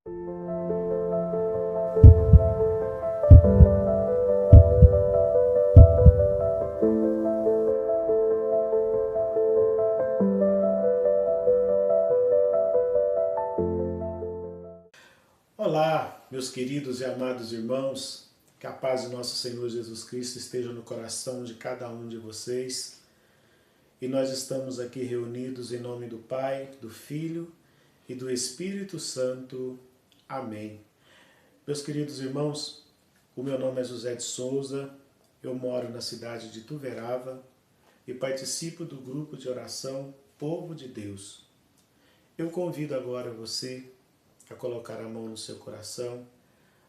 Olá, meus queridos e amados irmãos, que a paz de nosso Senhor Jesus Cristo esteja no coração de cada um de vocês. E nós estamos aqui reunidos em nome do Pai, do Filho e do Espírito Santo. Amém. Meus queridos irmãos, o meu nome é José de Souza, eu moro na cidade de Tuverava e participo do grupo de oração Povo de Deus. Eu convido agora você a colocar a mão no seu coração,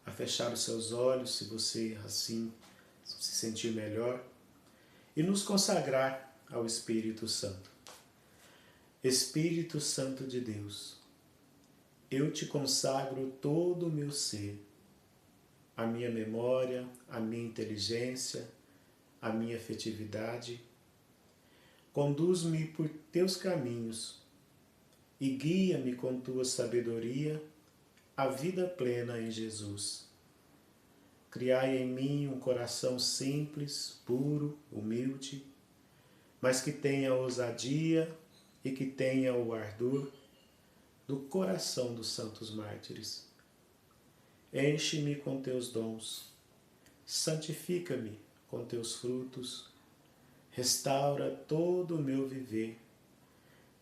a fechar os seus olhos, se você assim se sentir melhor, e nos consagrar ao Espírito Santo. Espírito Santo de Deus, eu te consagro todo o meu ser, a minha memória, a minha inteligência, a minha afetividade. Conduz-me por teus caminhos e guia-me com tua sabedoria à vida plena em Jesus. Criai em mim um coração simples, puro, humilde, mas que tenha ousadia e que tenha o ardor do coração dos santos mártires. Enche-me com teus dons, santifica-me com teus frutos, restaura todo o meu viver,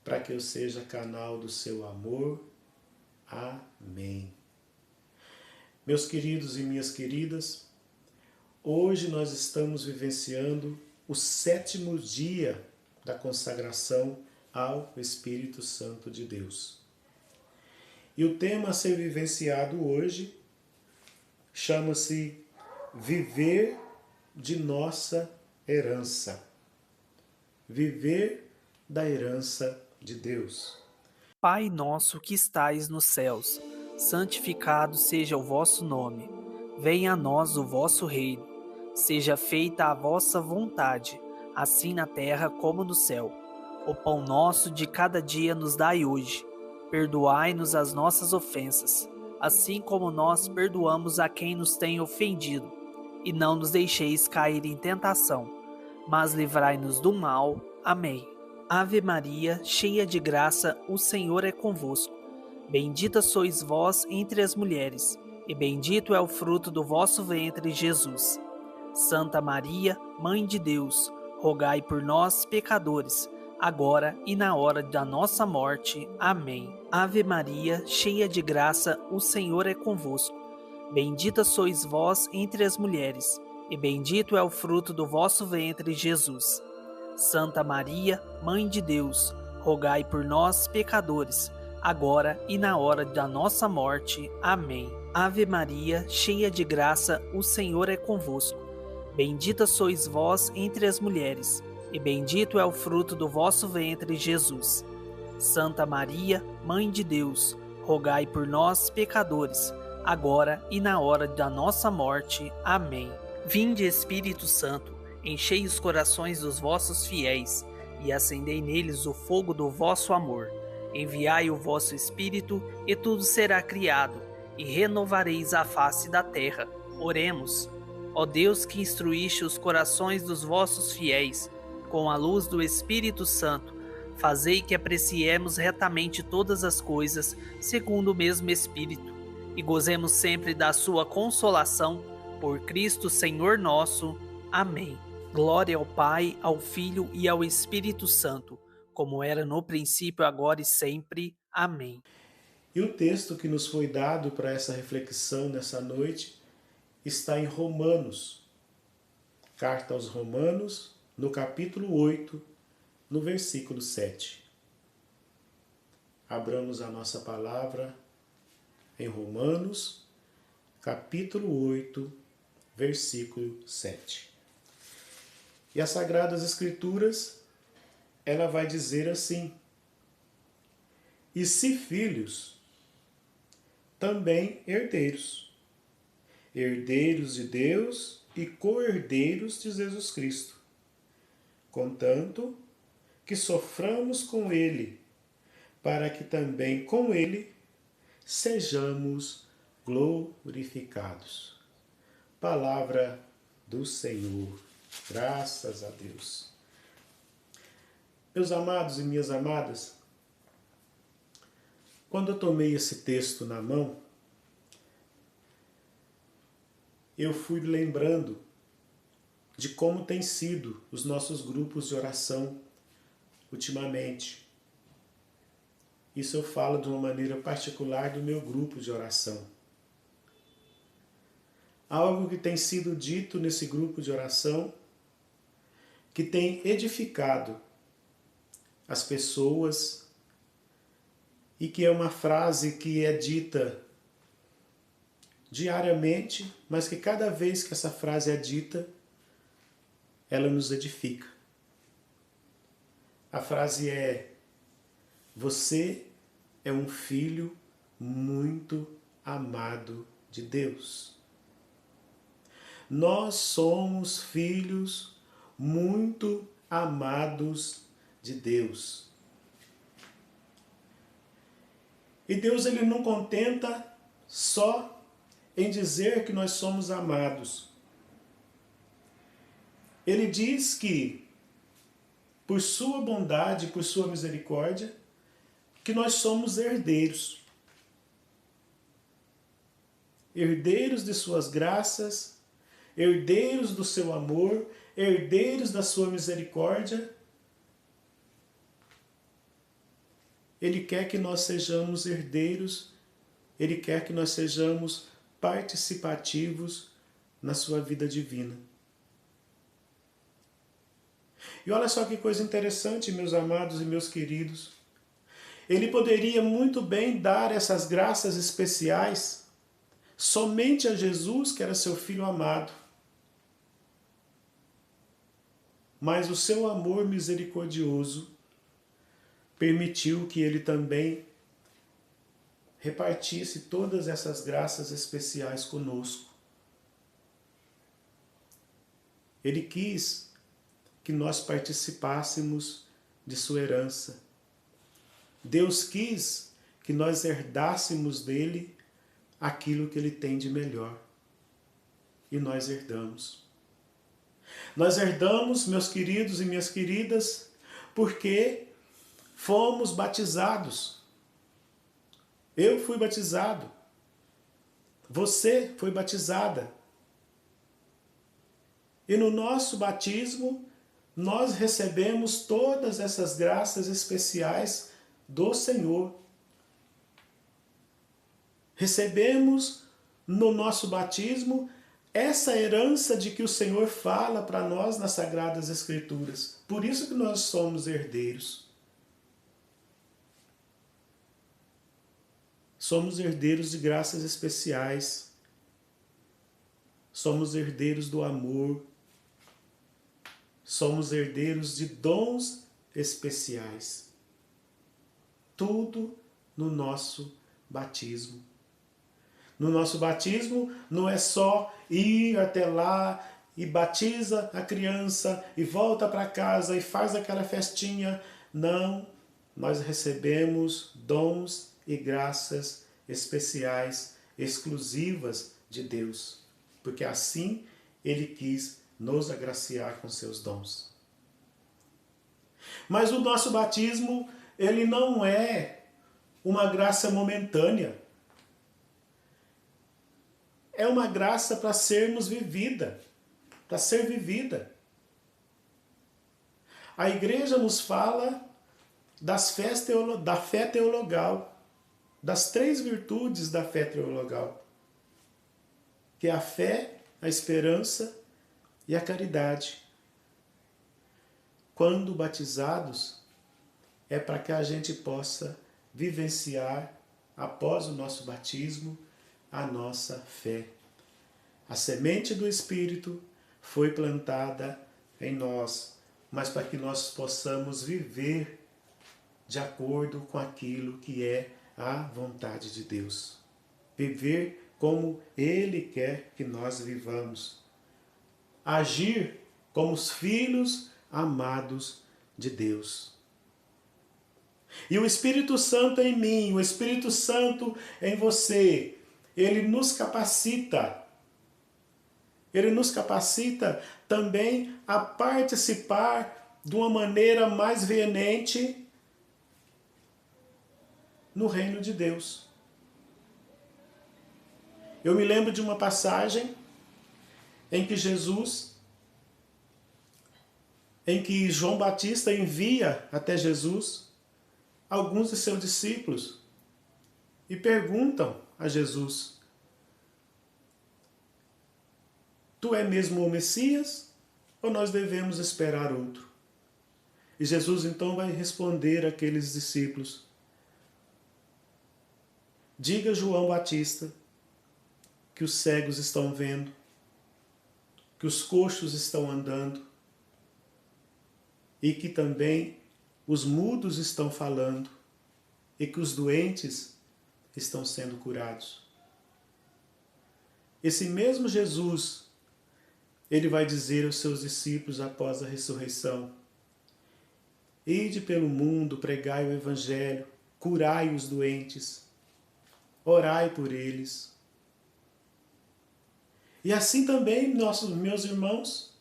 para que eu seja canal do seu amor. Amém. Meus queridos e minhas queridas, hoje nós estamos vivenciando o 7º dia da consagração ao Espírito Santo de Deus. E o tema a ser vivenciado hoje chama-se Viver de nossa herança. Viver da herança de Deus. Pai nosso que estais nos céus, santificado seja o vosso nome. Venha a nós o vosso reino. Seja feita a vossa vontade, assim na terra como no céu. O pão nosso de cada dia nos dai hoje. Perdoai-nos as nossas ofensas, assim como nós perdoamos a quem nos tem ofendido. E não nos deixeis cair em tentação, mas livrai-nos do mal. Amém. Ave Maria, cheia de graça, o Senhor é convosco. Bendita sois vós entre as mulheres, e bendito é o fruto do vosso ventre, Jesus. Santa Maria, Mãe de Deus, rogai por nós, pecadores, agora e na hora da nossa morte. Amém. Ave Maria, cheia de graça, o Senhor é convosco. Bendita sois vós entre as mulheres, e bendito é o fruto do vosso ventre, Jesus. Santa Maria, Mãe de Deus, rogai por nós, pecadores, agora e na hora da nossa morte. Amém. Ave Maria, cheia de graça, o Senhor é convosco. Bendita sois vós entre as mulheres, e bendito é o fruto do vosso ventre, Jesus. Santa Maria, Mãe de Deus, rogai por nós, pecadores, agora e na hora da nossa morte. Amém. Vinde, Espírito Santo, enchei os corações dos vossos fiéis, e acendei neles o fogo do vosso amor. Enviai o vosso Espírito, e tudo será criado, e renovareis a face da terra. Oremos. Ó Deus, que instruíste os corações dos vossos fiéis, com a luz do Espírito Santo, fazei que apreciemos retamente todas as coisas, segundo o mesmo Espírito, e gozemos sempre da sua consolação, por Cristo Senhor nosso. Amém. Glória ao Pai, ao Filho e ao Espírito Santo, como era no princípio, agora e sempre. Amém. E o texto que nos foi dado para essa reflexão nessa noite está em Romanos, carta aos Romanos, no capítulo 8, no versículo 7. Abramos a nossa palavra em Romanos, capítulo 8, versículo 7. E as Sagradas Escrituras, ela vai dizer assim: e se filhos, também herdeiros, herdeiros de Deus e co-herdeiros de Jesus Cristo, contanto que soframos com Ele, para que também com Ele sejamos glorificados. Palavra do Senhor. Graças a Deus. Meus amados e minhas amadas, quando eu tomei esse texto na mão, eu fui lembrando de como têm sido os nossos grupos de oração ultimamente. Isso eu falo de uma maneira particular do meu grupo de oração. Algo que tem sido dito nesse grupo de oração que tem edificado as pessoas e que é uma frase que é dita diariamente, mas que cada vez que essa frase é dita, ela nos edifica. A frase é: você é um filho muito amado de Deus. Nós somos filhos muito amados de Deus. E Deus, ele não contenta só em dizer que nós somos amados. Ele diz que, por sua bondade, por sua misericórdia, que nós somos herdeiros. Herdeiros de suas graças, herdeiros do seu amor, herdeiros da sua misericórdia. Ele quer que nós sejamos herdeiros, Ele quer que nós sejamos participativos na sua vida divina. E olha só que coisa interessante, meus amados e meus queridos. Ele poderia muito bem dar essas graças especiais somente a Jesus, que era seu Filho amado. Mas o seu amor misericordioso permitiu que ele também repartisse todas essas graças especiais conosco. Ele quis que nós participássemos de sua herança. Deus quis que nós herdássemos dele aquilo que ele tem de melhor. E nós herdamos. Nós herdamos, meus queridos e minhas queridas, porque fomos batizados. Eu fui batizado. Você foi batizada. E no nosso batismo, nós recebemos todas essas graças especiais do Senhor. Recebemos no nosso batismo essa herança de que o Senhor fala para nós nas Sagradas Escrituras. Por isso que nós somos herdeiros. Somos herdeiros de graças especiais. Somos herdeiros do amor. Somos herdeiros de dons especiais. Tudo no nosso batismo. No nosso batismo não é só ir até lá e batiza a criança e volta para casa e faz aquela festinha. Não, nós recebemos dons e graças especiais, exclusivas de Deus, porque assim Ele quis nos agraciar com seus dons. Mas o nosso batismo, ele não é uma graça momentânea. É uma graça para sermos vivida, para ser vivida. A igreja nos fala da fé teologal, das 3 virtudes da fé teologal, que é a fé, a esperança e a caridade. Quando batizados, é para que a gente possa vivenciar, após o nosso batismo, a nossa fé. A semente do Espírito foi plantada em nós, mas para que nós possamos viver de acordo com aquilo que é a vontade de Deus. Viver como Ele quer que nós vivamos. Agir como os filhos amados de Deus. E o Espírito Santo em mim, o Espírito Santo em você, ele nos capacita. Ele nos capacita também a participar de uma maneira mais veemente no reino de Deus. Eu me lembro de uma passagem em que João Batista envia até Jesus alguns de seus discípulos e perguntam a Jesus: Tu é mesmo o Messias ou nós devemos esperar outro? E Jesus então vai responder àqueles discípulos: Diga a João Batista que os cegos estão vendo, que os coxos estão andando e que também os mudos estão falando e que os doentes estão sendo curados. Esse mesmo Jesus, ele vai dizer aos seus discípulos após a ressurreição: Ide pelo mundo, pregai o Evangelho, curai os doentes, orai por eles. E assim também, meus irmãos,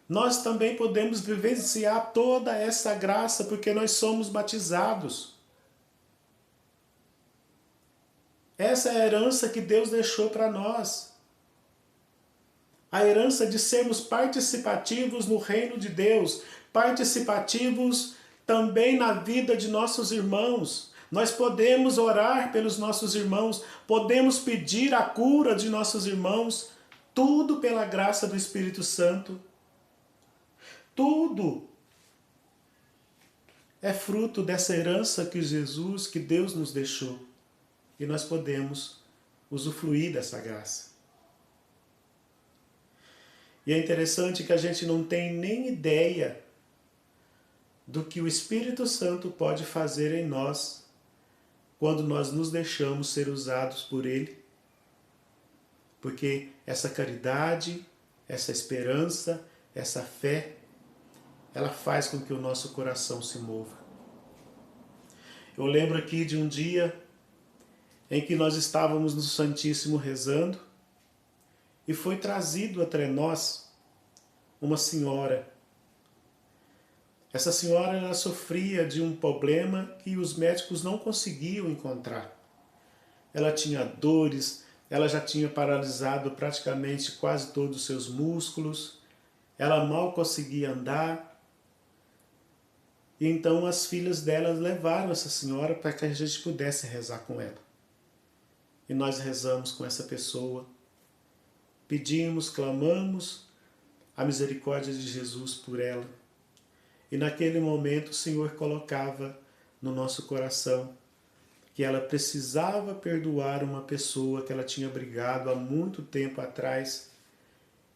nós também podemos vivenciar toda essa graça porque nós somos batizados. Essa é a herança que Deus deixou para nós. A herança de sermos participativos no reino de Deus, participativos também na vida de nossos irmãos. Nós podemos orar pelos nossos irmãos, podemos pedir a cura de nossos irmãos, tudo pela graça do Espírito Santo. Tudo é fruto dessa herança que Deus nos deixou. E nós podemos usufruir dessa graça. E é interessante que a gente não tem nem ideia do que o Espírito Santo pode fazer em nós quando nós nos deixamos ser usados por Ele. Porque essa caridade, essa esperança, essa fé, ela faz com que o nosso coração se mova. Eu lembro aqui de um dia em que nós estávamos no Santíssimo rezando e foi trazido até nós uma senhora. Essa senhora ela sofria de um problema que os médicos não conseguiam encontrar. Ela tinha dores, ela já tinha paralisado praticamente quase todos os seus músculos, ela mal conseguia andar. E então as filhas dela levaram essa senhora para que a gente pudesse rezar com ela. E nós rezamos com essa pessoa, pedimos, clamamos a misericórdia de Jesus por ela. E naquele momento o Senhor colocava no nosso coração que ela precisava perdoar uma pessoa que ela tinha brigado há muito tempo atrás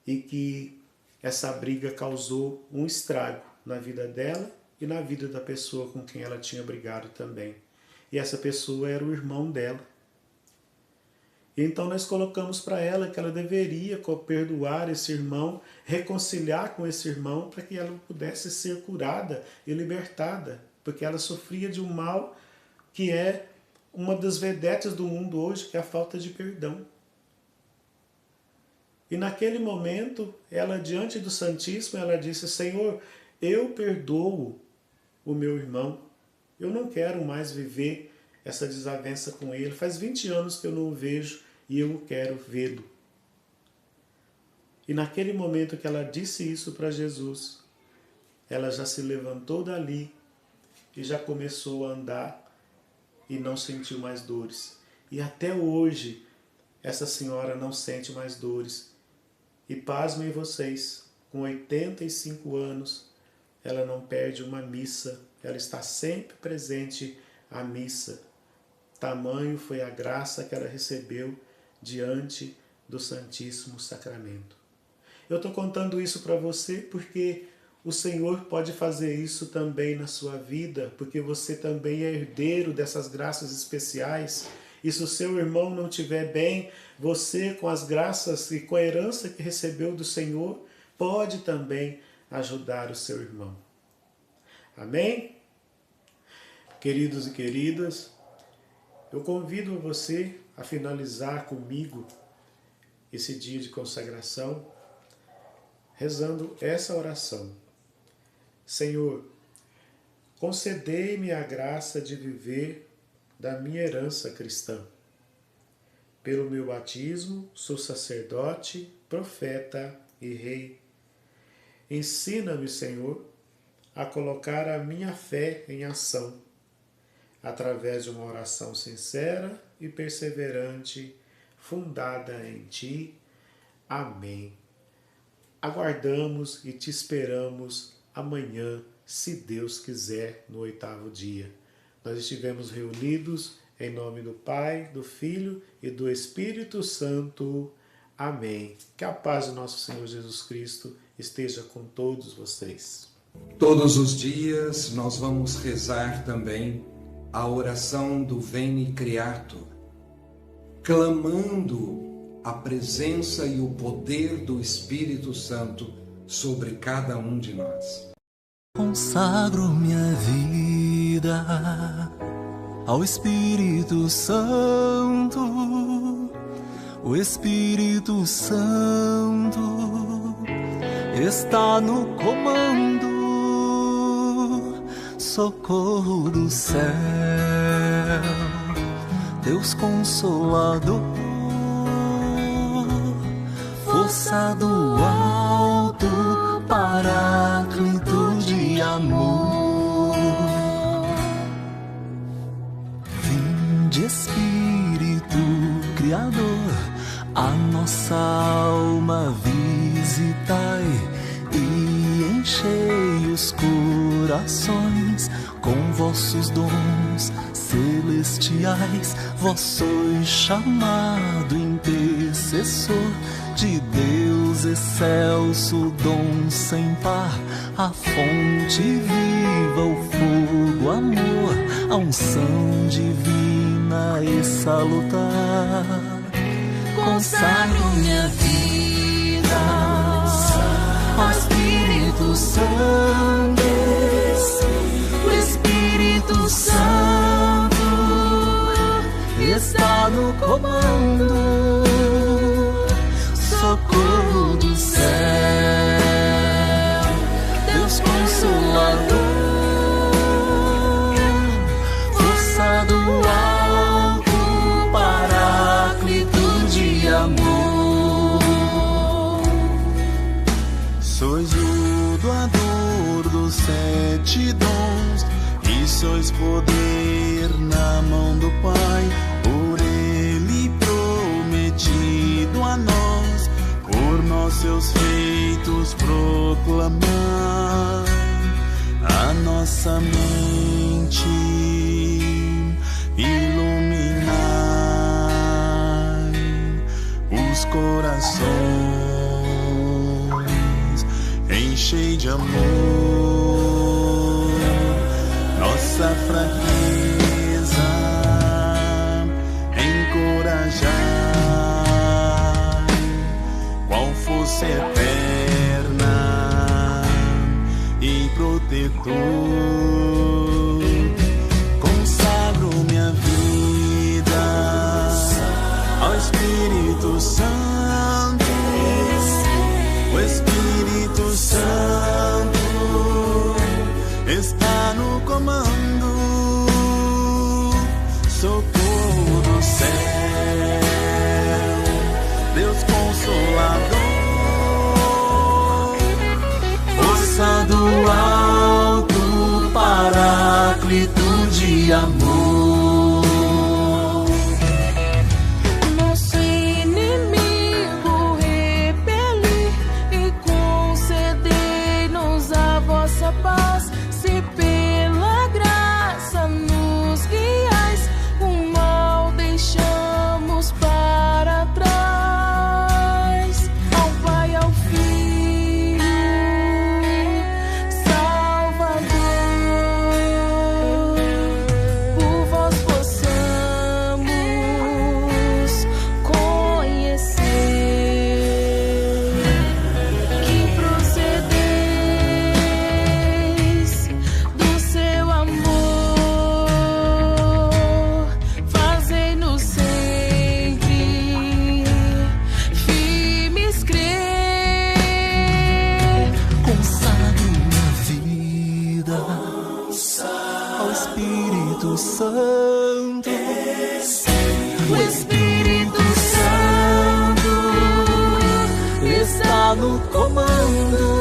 e que essa briga causou um estrago na vida dela e na vida da pessoa com quem ela tinha brigado também. E essa pessoa era o irmão dela. E então nós colocamos para ela que ela deveria perdoar esse irmão, reconciliar com esse irmão para que ela pudesse ser curada e libertada, porque ela sofria de um mal que é uma das vedetas do mundo hoje, que é a falta de perdão. E naquele momento, ela diante do Santíssimo, ela disse: Senhor, eu perdoo o meu irmão, eu não quero mais viver essa desavença com ele, faz 20 anos que eu não o vejo e eu quero vê-lo. E naquele momento que ela disse isso para Jesus, ela já se levantou dali e já começou a andar e não sentiu mais dores. E até hoje, essa senhora não sente mais dores. E pasmem vocês, com 85 anos, ela não perde uma missa, ela está sempre presente à missa. Tamanho foi a graça que ela recebeu diante do Santíssimo Sacramento. Eu estou contando isso para você porque o Senhor pode fazer isso também na sua vida, porque você também é herdeiro dessas graças especiais. E se o seu irmão não estiver bem, você, com as graças e com a herança que recebeu do Senhor, pode também ajudar o seu irmão. Amém? Queridos e queridas, eu convido você a finalizar comigo esse dia de consagração, rezando essa oração. Senhor, concedei-me a graça de viver da minha herança cristã. Pelo meu batismo, sou sacerdote, profeta e rei. Ensina-me, Senhor, a colocar a minha fé em ação, através de uma oração sincera e perseverante, fundada em Ti. Amém. Aguardamos e te esperamos amanhã, se Deus quiser, no 8º dia. Nós estivemos reunidos em nome do Pai, do Filho e do Espírito Santo. Amém. Que a paz do nosso Senhor Jesus Cristo esteja com todos vocês. Todos os dias nós vamos rezar também a oração do Veni Creator, clamando a presença e o poder do Espírito Santo sobre cada um de nós. Consagro minha vida ao Espírito Santo, o Espírito Santo está no comando, socorro do céu, Deus Consolador, força do alto, Paráclito de amor. Vinde Espírito Criador, a nossa alma visitai e enchei os corações com vossos dons celestiais. Vós sois chamado intercessor de Deus excelso, dom sem par, a fonte viva, o fogo, amor, a unção divina e salutar. Consagro minha vida ao Espírito Santo, o Espírito Santo está no comando, socorro do céu, Deus Consolador, força do alto, Paráclito de amor. Sois o doador dos 7 dons e sois poder na mão do Pai, por Ele prometido a nós, por nós seus feitos proclamar. A nossa mente iluminar, os corações enchei de amor, nossa fraqueza encorajar, qual força eterna e protetor. Consagro minha vida ao Espírito Santo, o Espírito Santo está no comando, socorro do céu, Deus Consolador, força do alto, Paráclito de amor. Nosso inimigo repelir e conceder-nos a vossa paz, se pela graça nos guiais, Espírito Santo, o Espírito Santo está no comando.